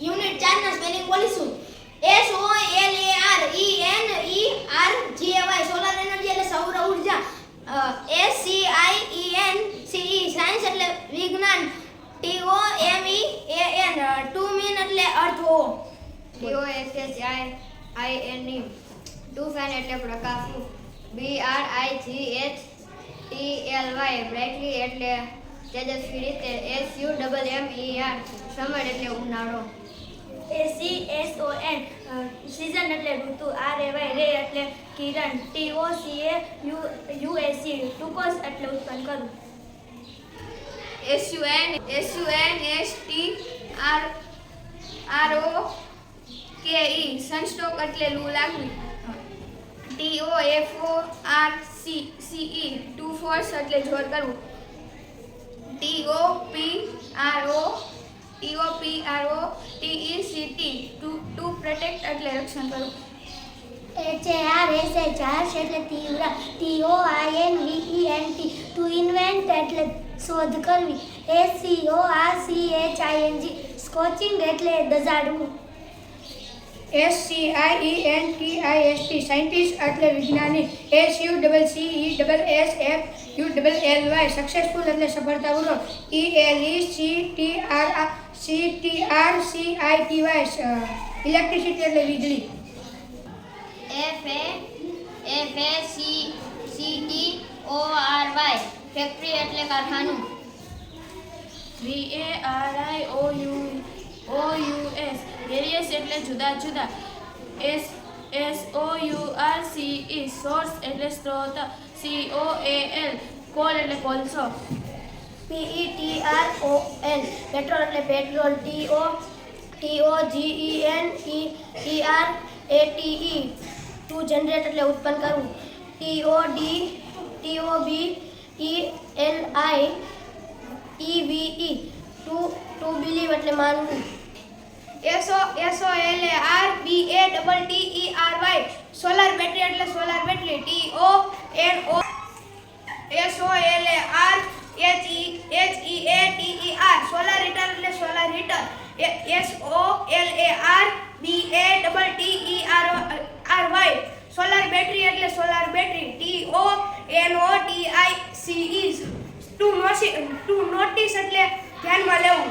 Unit 4 ના spelling બોલીશું. SOLARENERGY solar energy એટલે સૌર ઉર્જા. SCIENCE સાયન્સ એટલે વિજ્ઞાન. TOMEAN ટુ મીન એટલે અર્થ હોવો. TOSHINE ટુ ફેન એટલે પ્રકાશનું. BRIGHTLY બ્રાઇટલી એટલે તેજસ્વી રીતે. SUMMER સમર એટલે ઉનાળો. SESON સીઝન એટલે ઋતુ. RAY રે એટલે કિરણ. TOCAUSE ટૂંકોસ એટલે ઉત્પન્ન કરવું. SUNSTROKE સનસ્ટ્રોક એટલે લૂ લાગવી. TOFORCE ટુ ફોર્સ એટલે જોર કરવું. TOPROTECT ટુ પ્રોટેક્ટ એટલે રક્ષણ કરવું. HARS ચાર્જ એટલે તીવ્ર. TOINVENT ટુ ઇન્વેન્ટ એટલે શોધ કરવી. SCORCHING સ્કોચિંગ એટલે દઝાડવું. SCIENTIST સાયન્ટિસ્ટ એટલે વિજ્ઞાની. SUCCESSFULLY સક્સેસફુલ એટલે સફળતાપૂર્વક. ELECTRCITY ઇલેક્ટ્રિસિટી એટલે વીજળી. FACTORY ફેક્ટરી એટલે કારખાનું. VARIOUS વેરિયસ એટલે જુદા જુદા. SOURCE સોર્સ એટલે સ્ત્રોત. COAL કોલ એટલે કોલસો. PETROL પેટ્રોલ એટલે પેટ્રોલ. TOGENERATE ટુ જનરેટ એટલે ઉત્પન્ન કરવું. TOBELIEVE ટુ બિલીવ એટલે માનવું. SOLARBATTERY સોલાર બેટરી એટલે solar battery. TONOSOLARHEATER solar heater એટલે solar heater. SOLARBATTERY solar battery એટલે solar battery. TONOTICE to notice એટલે ધ્યાનમાં લેવું.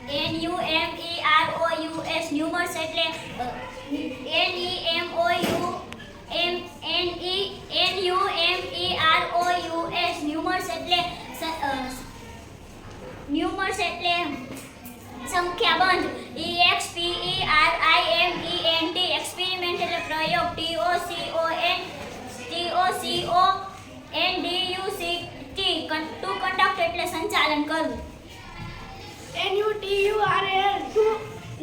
NUMEROUS ન્યુમર્સ એટલે NUMEROUS એટલે સંખ્યાબંધ. EXPERIMENT એક્સપેરિમેન્ટ એટલે પ્રયોગ. TOCONDUCT ટુ કન્ડક્ટ એટલે સંચાલન કરવું. NUTURAL ટુ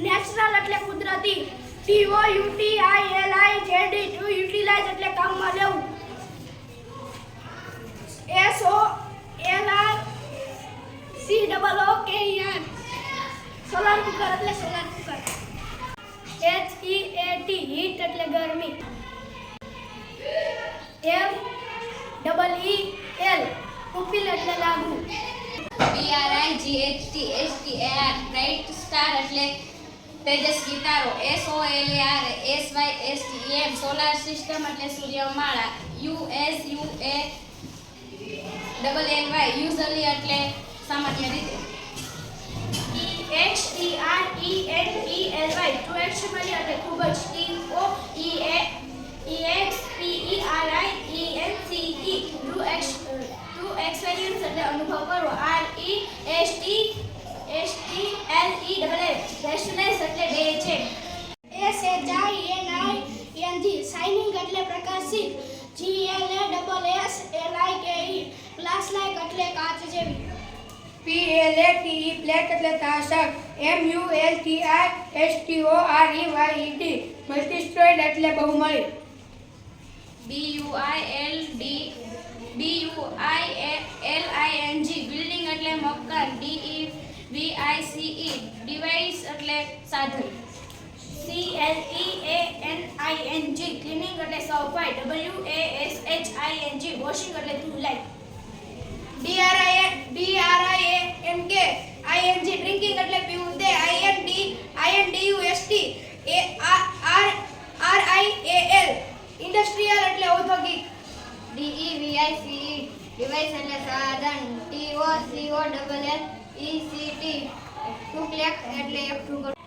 નેચરલ એટલે કુદરતી. TOUTILIZED ટુ યુટિલાઇઝ એટલે કામમાં લેવું. SOLARCOOKER સોલાર કુકર એટલે સોલાર કુકર. HEAT હીટ એટલે ગરમી. MEEL પુપિલ એટલે લાગવું. BRIGHTSTAR બ્રાઇટ સ્ટાર એટલે તેજસ્વી તારો. SOLARSYSTEM સોલાર સિસ્ટમ એટલે સૂર્યમાળા. USUALLY યુઝલી એટલે સામાન્ય રીતે. EXTRENELY ટુ એક્સ્ટ્રીમલી એટલે ખૂબ જ. TOEXPERIENCE ટુ એક્સપેરિયન્સ એટલે અનુભવ કરવો. RESTLESS રેશનલેસ એટલે બે છે. SHINING શાઇનિંગ એટલે પ્રકાશિત. GLASSLIKE ગ્લાસ લાઇક એટલે કાચ જેવી. PLATE પ્લેટ એટલે તાશક. MULTISTOREYED મલ્ટીસ્ટ્રોઇડ એટલે બહુમળી. BUILDING બિલ્ડિંગ એટલે મકાન. DEVICE ડિવાઇસ એટલે સાધન. CLEANING ક્લીનિંગ એટલે સફાઈ. WASHING વોશિંગ એટલે ધુલાઈ. DRINK ડ્રિંકિંગ એટલે પીવું. HARDWORK ટૂંક લેખ એટલે એકઠું કરવું.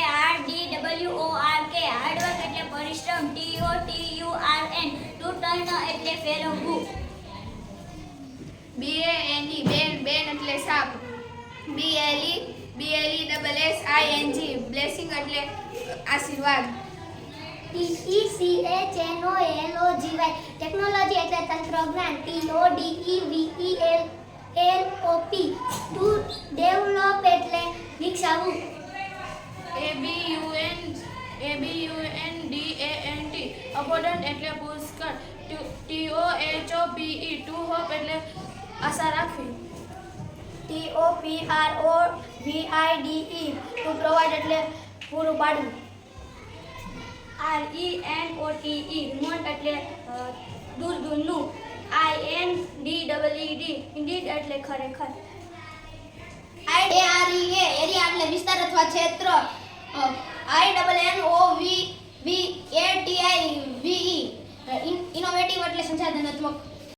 HARDWORK હાર્ડવર્ક એટલે પરિશ્રમ. TOTURN ટુ ટર્ન એટલે ફેરવવું. BANE બેન એટલે સાપ. BLESSING બ્લેસિંગ એટલે આશીર્વાદ. TECHNOLOGY ટેકનોલોજી એટલે તંત્રજ્ઞાન. TODEVELOP ટુ ડેવલપ એટલે વિકસાવવું. ABUNDANT અબોડન્ટ એટલે પુષ્કળ. TOHOPE ટુ હોપ એટલે આશા રાખવી. TOPROVIDE ટુ પ્રોવાઇડ એટલે પૂરું પાડવું. REMOTE રિમોટ એટલે દૂર દૂરનું. INDEED ઇન્ડીડ એટલે ખરેખર. AREA એરિયા એટલે વિસ્તાર અથવા ક્ષેત્ર.